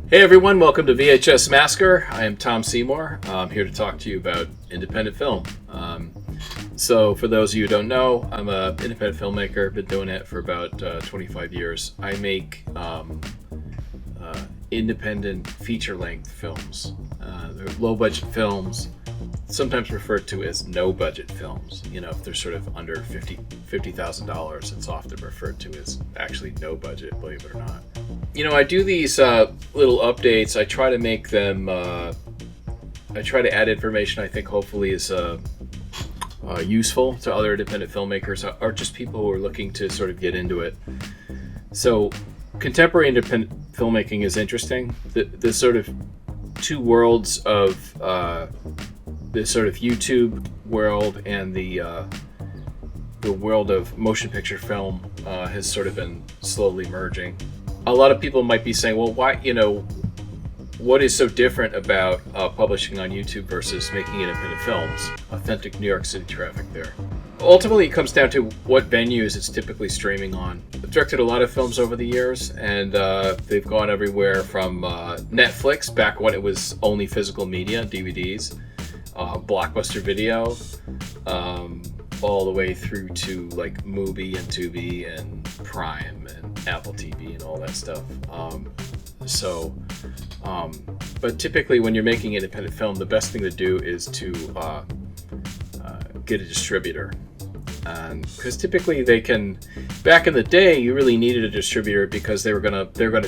Hey everyone, welcome to VHS Massacre. I am Tom Seymour. I'm here to talk to you about independent film. So for those of you who don't know, I'm an independent filmmaker. Been doing it for about 25 years. I make independent feature-length films. They're low-budget films, sometimes referred to as no-budget films. You know, if they're sort of under $50,000, it's often referred to as actually no budget, believe it or not. You know, I do these little updates. I try to make them, I try to add information I think hopefully is useful to other independent filmmakers or just people who are looking to sort of get into it. So contemporary independent filmmaking is interesting. The sort of two worlds of the sort of YouTube world and the world of motion picture film has sort of been slowly merging. A lot of people might be saying, well, why, what is so different about publishing on YouTube versus making independent films? Authentic New York City traffic there. Ultimately, it comes down to what venues it's typically streaming on. I've directed a lot of films over the years, and they've gone everywhere from Netflix, back when it was only physical media, DVDs, Blockbuster Video, all the way through to like Mubi and Tubi and Prime and Apple TV and all that stuff. But typically when you're making independent film, the best thing to do is to get a distributor. Because typically they can, back in the day, you really needed a distributor because they're gonna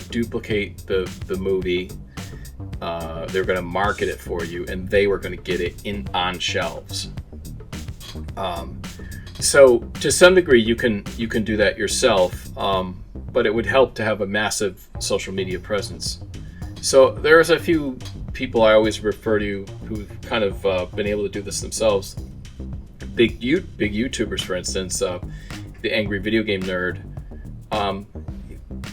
duplicate the movie. They're gonna market it for you, and they were gonna get it on shelves. So to some degree, you can do that yourself, but it would help to have a massive social media presence. So there's a few people I always refer to who've kind of been able to do this themselves. Big YouTubers, for instance, the Angry Video Game Nerd.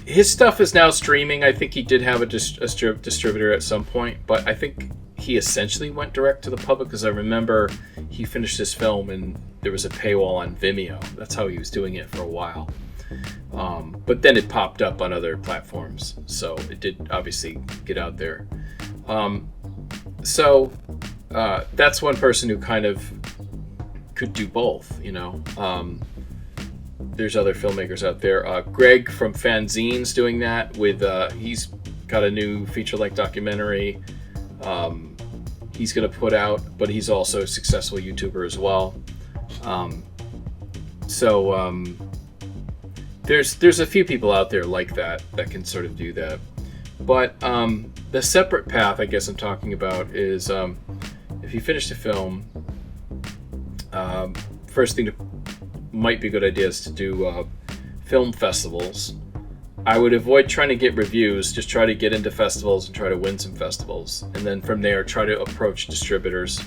His stuff is now streaming. I think he did have a distributor at some point, but I think he essentially went direct to the public, because I remember he finished his film and there was a paywall on Vimeo. That's how he was doing it for a while. But then it popped up on other platforms, so it did obviously get out there. That's one person who kind of could do both, There's other filmmakers out there. Greg from Fanzine's doing that with, he's got a new feature-length documentary he's going to put out, but he's also a successful YouTuber as well. There's a few people out there like that can sort of do that. But the separate path I guess I'm talking about is if you finish the film, first thing might be a good idea is to do film festivals. I would avoid trying to get reviews, just try to get into festivals and try to win some festivals. And then from there, try to approach distributors.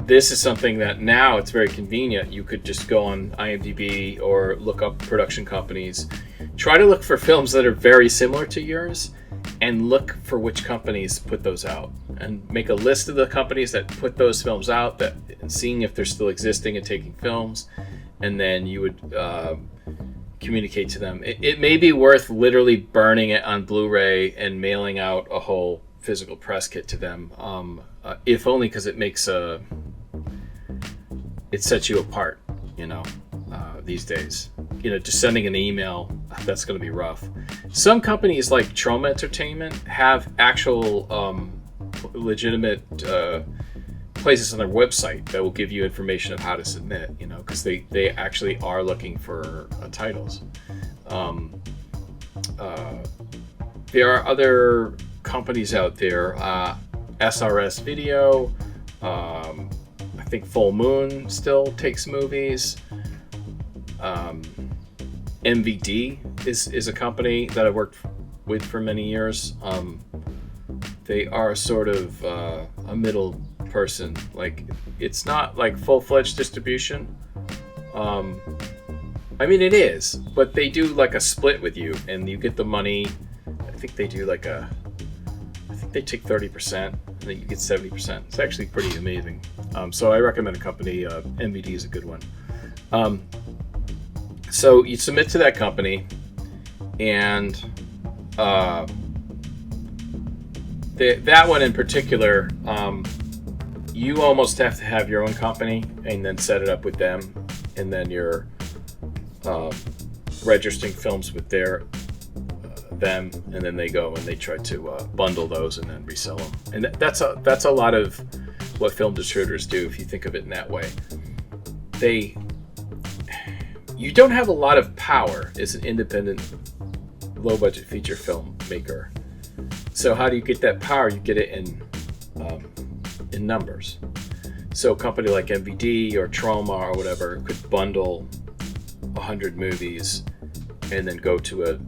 This is something that now it's very convenient. You could just go on IMDb or look up production companies. Try to look for films that are very similar to yours and look for which companies put those out. And make a list of the companies that put those films out, and seeing if they're still existing and taking films. And then you would communicate to them. It may be worth literally burning it on Blu-ray and mailing out a whole physical press kit to them, if only because it makes it sets you apart, these days. Just sending an email, that's going to be rough. Some companies like Trauma Entertainment have actual legitimate places on their website that will give you information of how to submit, because they actually are looking for titles. There are other companies out there, SRS Video, I think Full Moon still takes movies. MVD is a company that I've worked with for many years. They are sort of a middle person. Like, it's not like full-fledged distribution. I mean, it is, but they do like a split with you, and you get the money. I think they do like I think they take 30%, and then you get 70%. It's actually pretty amazing. So I recommend a company. MVD is a good one. So you submit to that company, and that one in particular, you almost have to have your own company and then set it up with them, and then you're registering films with them, and then they go and they try to bundle those and then resell them. And that's a lot of what film distributors do, if you think of it in that way. You don't have a lot of power as an independent, low-budget feature film maker. So how do you get that power? You get it in numbers. So a company like MVD or Trauma or whatever could bundle 100 movies and then go to a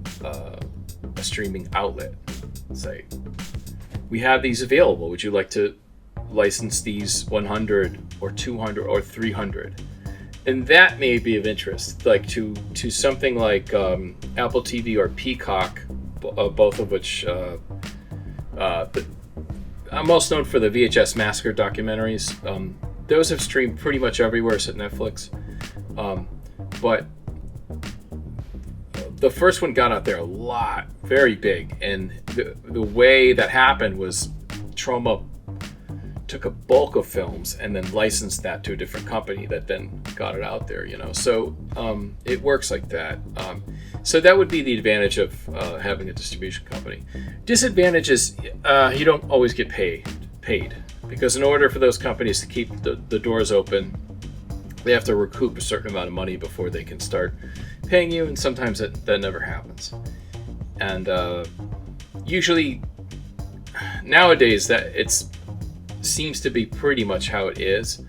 streaming outlet and say, we have these available. Would you like to license these 100 or 200 or 300? And that may be of interest, like to something like Apple TV or Peacock, both of which I'm most known for the VHS Massacre documentaries. Those have streamed pretty much everywhere except Netflix. But the first one got out there a lot, very big. And the way that happened was Trauma took a bulk of films and then licensed that to a different company that then got it out there, So it works like that. So that would be the advantage of having a distribution company. Disadvantage is you don't always get paid because in order for those companies to keep the doors open, they have to recoup a certain amount of money before they can start paying you, and sometimes that never happens. And usually nowadays that seems to be pretty much how it is,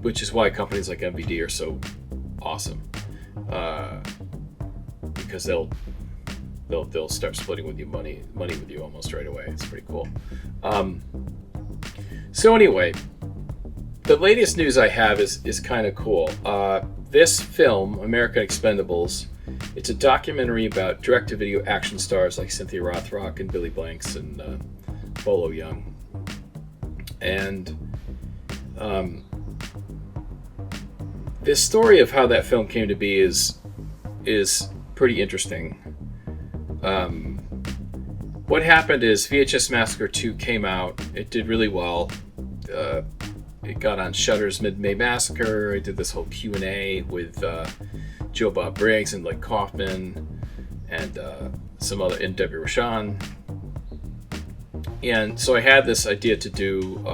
which is why companies like MVD are so awesome, because they'll start splitting with you money with you almost right away. It's pretty cool. So anyway, the latest news I have is kind of cool. This film, American Expendables, it's a documentary about direct-to-video action stars like Cynthia Rothrock and Billy Blanks and Bolo Young. And this story of how that film came to be is pretty interesting. What happened is VHS Massacre 2 came out. It did really well. It got on Shudder's Mid-May Massacre. I did this whole Q&A with Joe Bob Briggs and Blake Kaufman and some other, and Debbie Rochon. And so I had this idea to do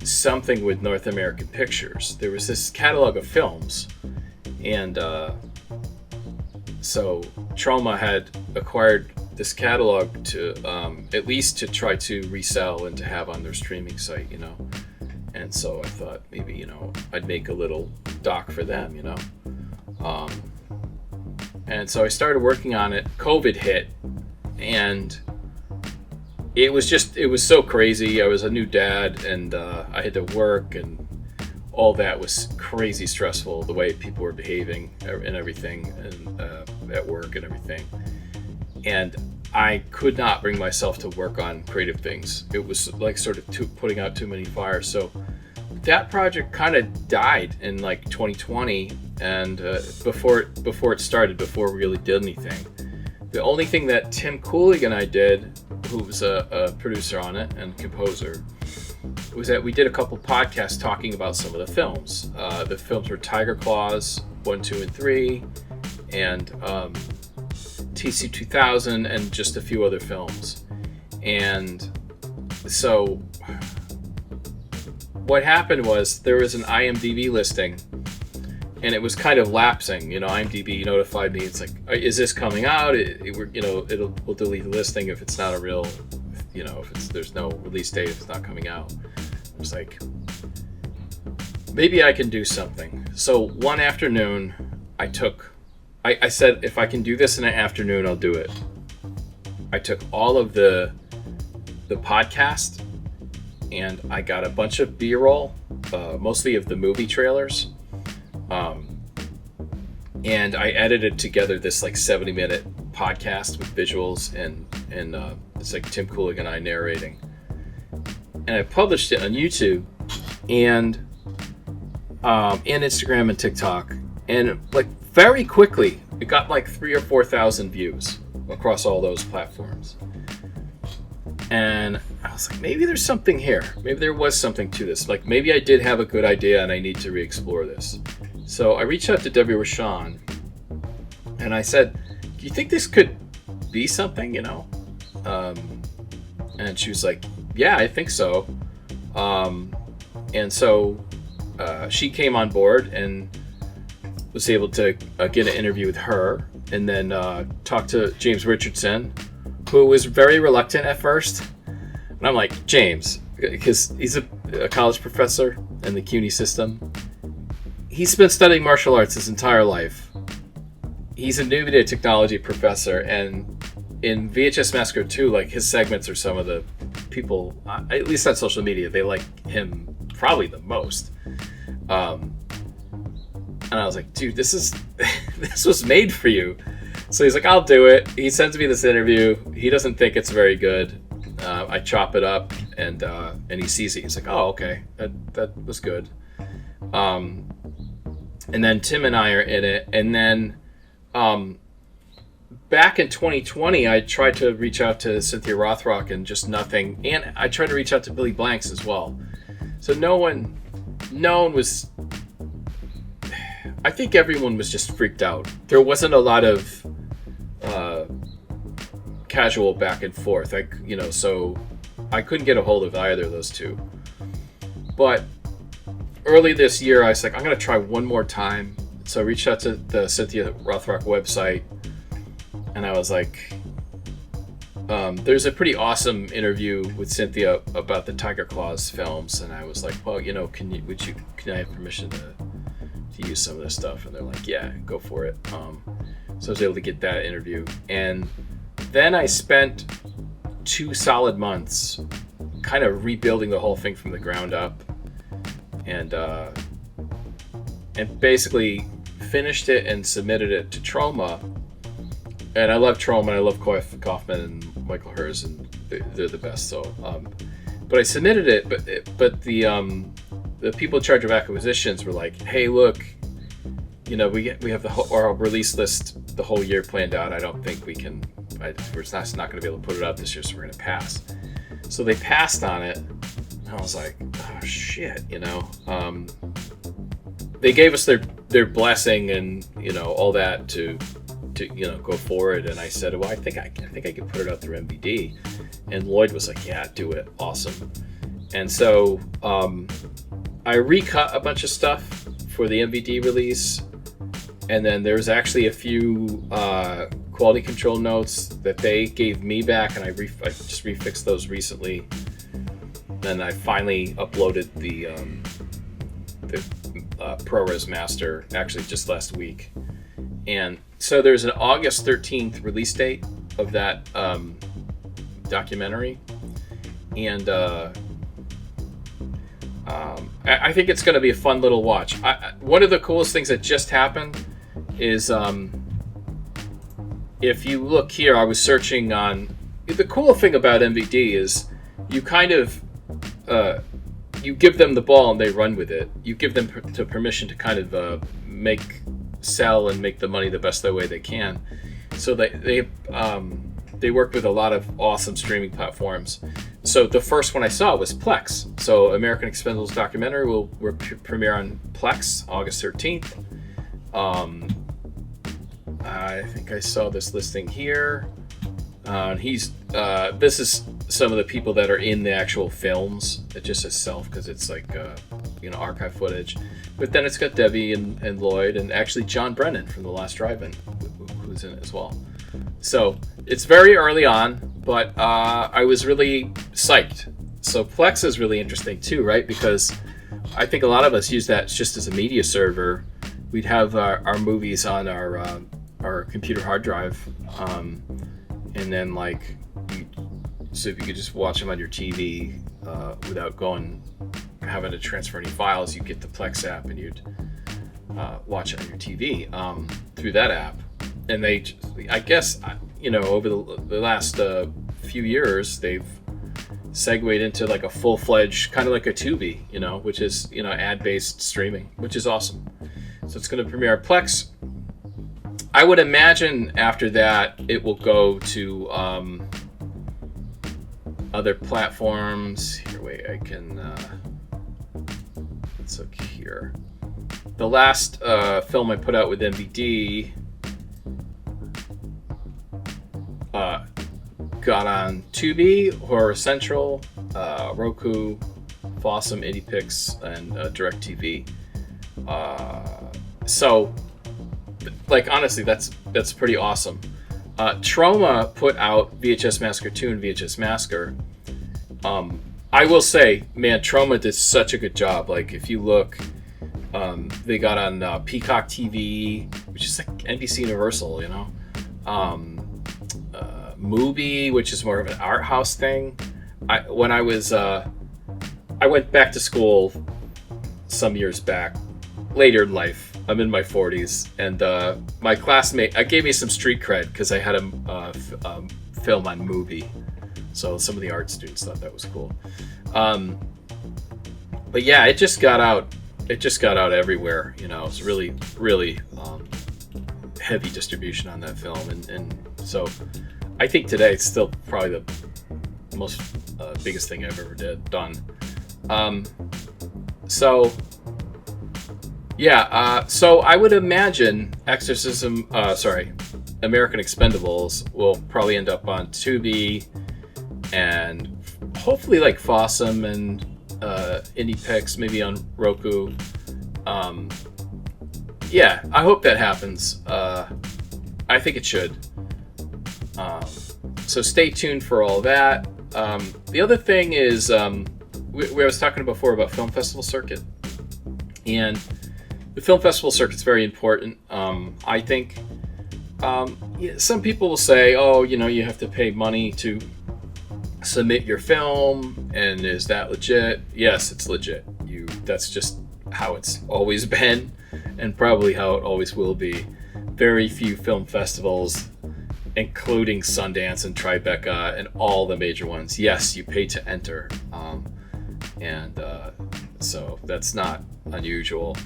something with North American Pictures. There was this catalog of films, and so Trauma had acquired this catalog to at least to try to resell and to have on their streaming site, And so I thought maybe, I'd make a little doc for them, And so I started working on it. COVID hit, and it was so crazy. I was a new dad, and I had to work, and all that was crazy stressful, the way people were behaving and everything, and at work and everything. And I could not bring myself to work on creative things. It was like sort of putting out too many fires. So that project kind of died in like 2020, and before it started, before we really did anything. The only thing that Tim Coolig and I did, who was a producer on it and composer, was that we did a couple podcasts talking about some of the films. The films were Tiger Claws 1, 2, and 3, and TC2000, and just a few other films. And so what happened was there was an IMDb listing, and it was kind of lapsing. IMDb notified me. It's like, is this coming out? We'll delete the listing if it's not a real, if there's no release date, if it's not coming out. I was like, maybe I can do something. So one afternoon, I said, if I can do this in an afternoon, I'll do it. I took all of the podcast, and I got a bunch of B-roll, mostly of the movie trailers, and I edited together this like 70-minute podcast with visuals, and it's like Tim Coolig and I narrating. And I published it on YouTube and Instagram and TikTok, and like very quickly it got like 3,000 or 4,000 views across all those platforms. And I was like, maybe there's something here. Maybe there was something to this. Like, maybe I did have a good idea and I need to re-explore this. So I reached out to Debbie Rochon and I said, do you think this could be something, you know? And she was like, yeah, I think so. And so she came on board and was able to get an interview with her, and then talk to James Richardson, who was very reluctant at first. And I'm like, James, because he's a college professor in the CUNY system. He's been studying martial arts his entire life. He's a new media technology professor, and in VHS Massacre 2, like, his segments are some of the people, at least on social media, they like him probably the most. And I was like, dude, this was made for you. So he's like, I'll do it. He sends me this interview. He doesn't think it's very good. I chop it up, and he sees it. He's like, oh, okay, that was good. And then Tim and I are in it. And then back in 2020, I tried to reach out to Cynthia Rothrock and just nothing. And I tried to reach out to Billy Blanks as well. So no one was... I think everyone was just freaked out. There wasn't a lot of casual back and forth. So I couldn't get a hold of either of those two. But early this year, I was like, I'm going to try one more time. So I reached out to the Cynthia Rothrock website, and I was like, there's a pretty awesome interview with Cynthia about the Tiger Claws films, and I was like, well, you know, can I have permission to use some of this stuff? And they're like, yeah, go for it. So I was able to get that interview, and then I spent 2 solid months kind of rebuilding the whole thing from the ground up, and basically finished it and submitted it to Troma. And I love Troma, I love Kaufman and Michael Hers, and they're the best. So, but I submitted it, but the people in charge of acquisitions were like, hey, look, you know, we have our release list the whole year planned out. I don't think we can. We're not going to be able to put it out this year, so we're going to pass. So they passed on it. And I was like, oh shit, you know. They gave us their blessing and, you know, all that to you know, go forward. And I said, well, I think I can put it out through MVD. And Lloyd was like, yeah, do it, awesome. And so I recut a bunch of stuff for the MVD release, and then there's actually a few quality control notes that they gave me back, and I just refixed those recently. Then I finally uploaded the ProRes master actually just last week, and so there's an August 13th release date of that documentary, and I think it's going to be a fun little watch. One of the coolest things that just happened is, if you look here, I was searching on... The cool thing about MVD is you kind of... you give them the ball and they run with it. You give them permission to kind of sell and make the money the best way they can. So they work with a lot of awesome streaming platforms. So the first one I saw was Plex. So American Expendables documentary will premiere on Plex August 13th. I think I saw this listing here. This is some of the people that are in the actual films. It just says self because it's like archive footage. But then it's got Debbie and Lloyd, and actually John Brennan from The Last Drive-In, who's in it as well. So it's very early on, but I was really psyched. So Plex is really interesting too, right? Because I think a lot of us use that just as a media server. We'd have our movies on our computer hard drive, and then so if you could just watch them on your TV without having to transfer any files, you get the Plex app and you'd watch it on your TV through that app. And I guess, over the last few years, they've segued into like a full-fledged, kind of like a Tubi, which is, ad-based streaming, which is awesome. So it's going to premiere on Plex. I would imagine after that it will go to other platforms. Here, wait, I can. Let's look here. The last film I put out with MVD got on Tubi, Horror Central, Roku, Fossum, IndiePix, and DirecTV. So, like, honestly, that's pretty awesome. Troma put out VHS Massacre 2 and VHS Massacre. I will say, man, Troma did such a good job. Like, if you look, they got on Peacock TV, which is like NBC Universal, you know. Mubi, which is more of an art house thing. I went back to school some years back, later in life. I'm in my 40s, and my classmate, I gave me some street cred because I had a film on Mubi, so some of the art students thought that was cool. But yeah, it just got out. It just got out everywhere. You know, it's really, really heavy distribution on that film, and so I think today it's still probably the most biggest thing I've ever done. So yeah, so I would imagine American Expendables will probably end up on Tubi and hopefully like Fossum and IndiePix, maybe on Roku. Yeah, I hope that happens. I think it should. So stay tuned for all that. The other thing is, we was talking before about film festival circuit, and the film festival circuit's very important. I think some people will say, oh, you know, you have to pay money to submit your film, and is that legit? Yes, it's legit. That's just how it's always been, and probably how it always will be. Very few film festivals, including Sundance and Tribeca and all the major ones, yes, you pay to enter, so that's not unusual.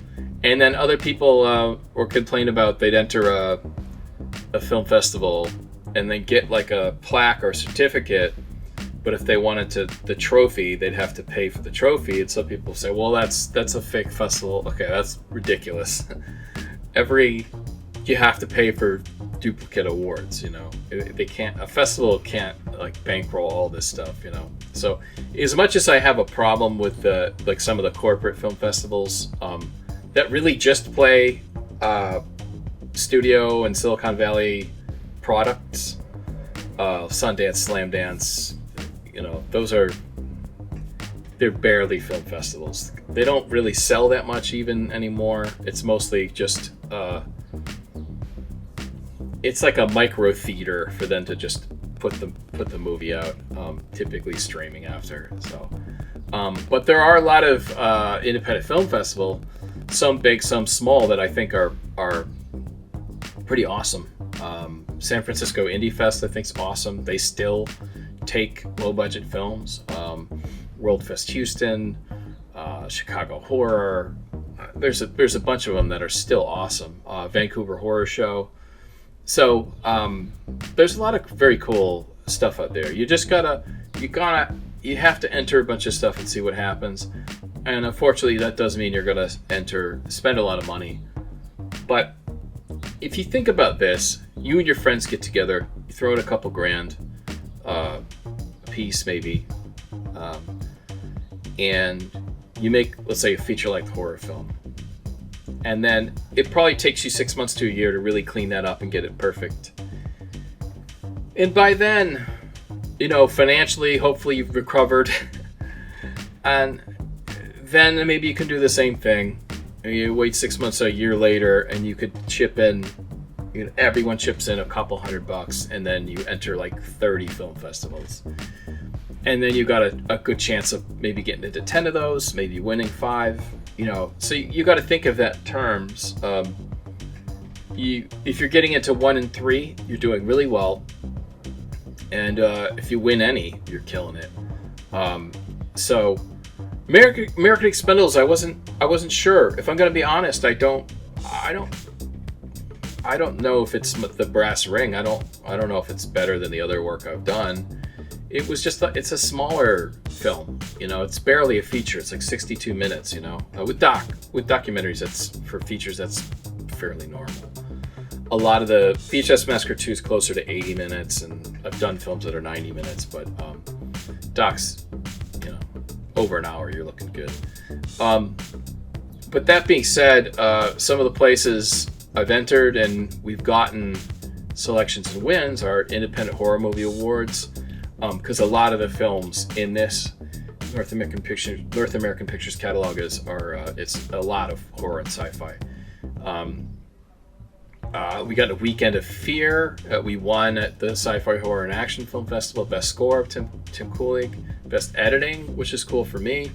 And then other people were complaining about they'd enter a film festival and then get like a plaque or certificate, but if they wanted the trophy, they'd have to pay for the trophy. And some people say, well, that's a fake festival. Okay, that's ridiculous. You have to pay for duplicate awards, you know. A festival can't like bankroll all this stuff, you know. So as much as I have a problem with some of the corporate film festivals that really just play studio and Silicon Valley products, Sundance, Slamdance, you know, they're barely film festivals. They don't really sell that much even anymore. It's mostly just it's like a micro theater for them to just put the movie out, typically streaming after. So, but there are a lot of independent film festival, some big, some small, that I think are pretty awesome. San Francisco Indie Fest I think is awesome. They still take low budget films. World Fest Houston, Chicago Horror. There's a bunch of them that are still awesome. Vancouver Horror Show. So there's a lot of very cool stuff out there. You have to enter a bunch of stuff and see what happens. And unfortunately, that does mean you're gonna spend a lot of money. But if you think about this, you and your friends get together, you throw in a couple grand, a piece maybe, and you make, let's say, a feature-length horror film. And then it probably takes you 6 months to a year to really clean that up and get it perfect. And by then, you know, financially, hopefully you've recovered. And then maybe you can do the same thing. You wait 6 months or a year later, and you could chip in, you know, everyone chips in a couple $100, and then you enter like 30 film festivals. And then you got a good chance of maybe getting into 10 of those, maybe winning 5. You know, so you got to think of that in terms. If you're getting into 1 in 3, you're doing really well, and if you win any, you're killing it. So, American Expendables, I wasn't sure. If I'm going to be honest, I don't I don't know if it's the brass ring. I don't know if it's better than the other work I've done. It was just it's a smaller film. It's barely a feature. It's like 62 minutes. With documentaries, that's for features that's fairly normal. A lot of the VHS Massacre 2 is closer to 80 minutes, and I've done films that are 90 minutes, but docs, over an hour, you're looking good. But that being said, some of the places I've entered and we've gotten selections and wins are Independent Horror Movie Awards, because a lot of the films in this North American Pictures catalog it's a lot of horror and sci-fi. We got a Weekend of Fear. We won at the Sci-Fi Horror and Action Film Festival. Best score of Tim Kulig. Best editing, which is cool for me.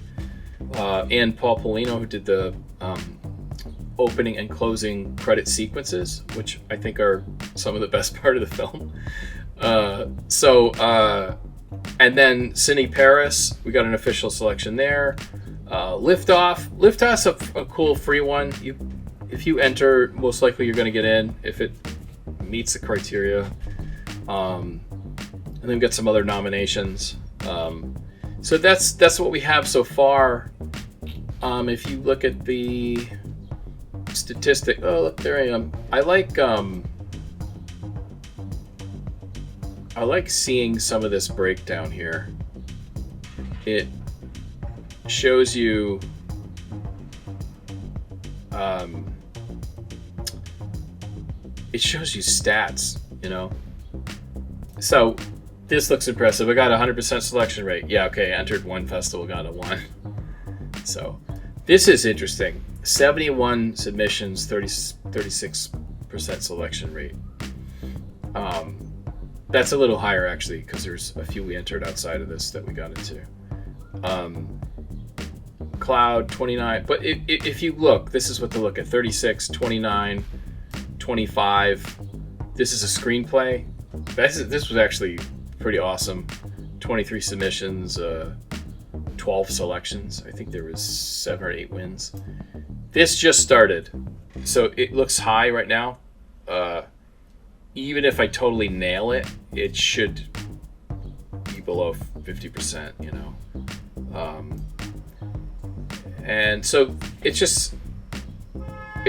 And Paul Polino, who did the opening and closing credit sequences, which I think are some of the best part of the film. And then Cine Paris, we got an official selection there. Liftoff's a cool free one. If you enter, most likely you're going to get in if it meets the criteria. And then we've got some other nominations. So that's what we have so far. If you look at the statistic, oh look, there I am. I like seeing some of this breakdown here. It shows you stats, So this looks impressive. I got 100% selection rate. Yeah, okay, entered one festival, got a 1. So this is interesting. 71 submissions, 36% selection rate. That's a little higher actually, because there's a few we entered outside of this that we got into. Cloud 29, but if you look, this is what to look at: 36, 29, 25. This is a screenplay. This was actually pretty awesome. 23 submissions, 12 selections. I think there was 7 or 8 wins. This just started, so it looks high right now. Even if I totally nail it, it should be below 50%, and so it's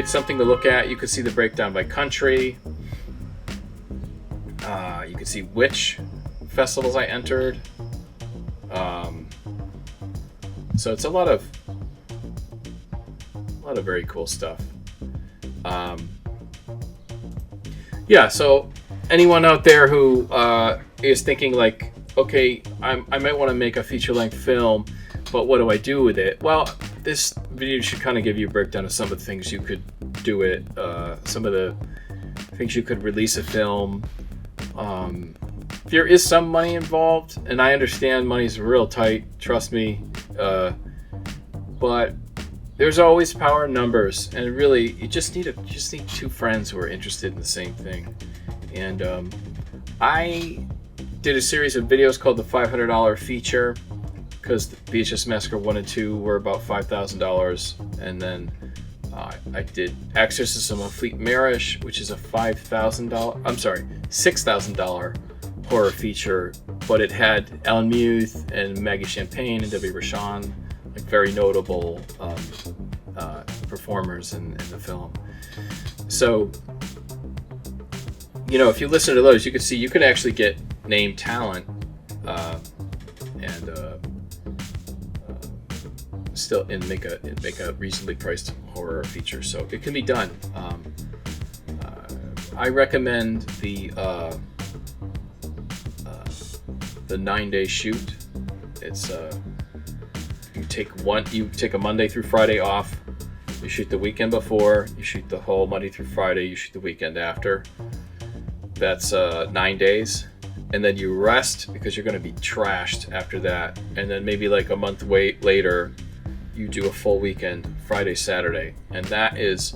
something to look at. You can see the breakdown by country. You can see which festivals I entered. So it's a lot of very cool stuff. So anyone out there who is thinking like, okay, I might want to make a feature-length film, but what do I do with it? Well, this video should kind of give you a breakdown of some of the things you could do it, some of the things you could release a film. There is some money involved, and I understand money's real tight, trust me, but there's always power in numbers, and really you just need 2 friends who are interested in the same thing. And I did a series of videos called the $500 feature, because the VHS Massacre 1 and 2 were about $5,000, and then I did Exorcism of Fleet Marish, which is a $6,000 horror feature, but it had Ellen Muth and Maggie Champagne and Debbie Rochon, like very notable performers in the film. So, if you listen to those, you can see you can actually get named talent and still make a reasonably priced horror feature. So it can be done. I recommend the 9-day shoot. It's you take a Monday through Friday off. You shoot the weekend before. You shoot the whole Monday through Friday. You shoot the weekend after. That's 9 days, and then you rest because you're going to be trashed after that. And then maybe like a month later, you do a full weekend, Friday, Saturday, and that is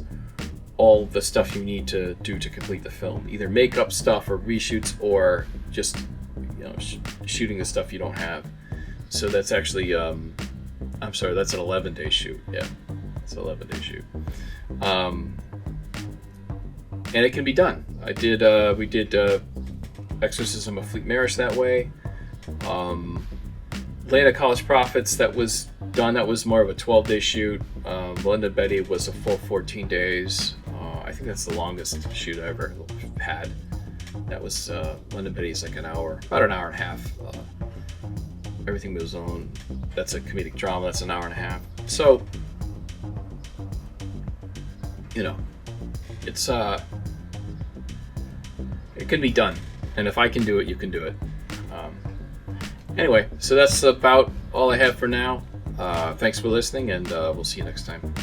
all the stuff you need to do to complete the film. Either makeup stuff or reshoots, or just shooting the stuff you don't have. So that's actually that's an 11-day shoot. Yeah, it's an 11-day shoot. and it can be done. We did Exorcism of Fleet Marriage that way. Land of College Prophets, that was done. That was more of a 12-day shoot. Linda Betty was a full 14 days. I think that's the longest shoot I ever had. That was Linda Betty's like an hour, about an hour and a half. Everything Moves On, that's a comedic drama. That's an hour and a half. So, you know, it's it can be done, and if I can do it, you can do it. Anyway, so that's about all I have for now. Thanks for listening, and we'll see you next time.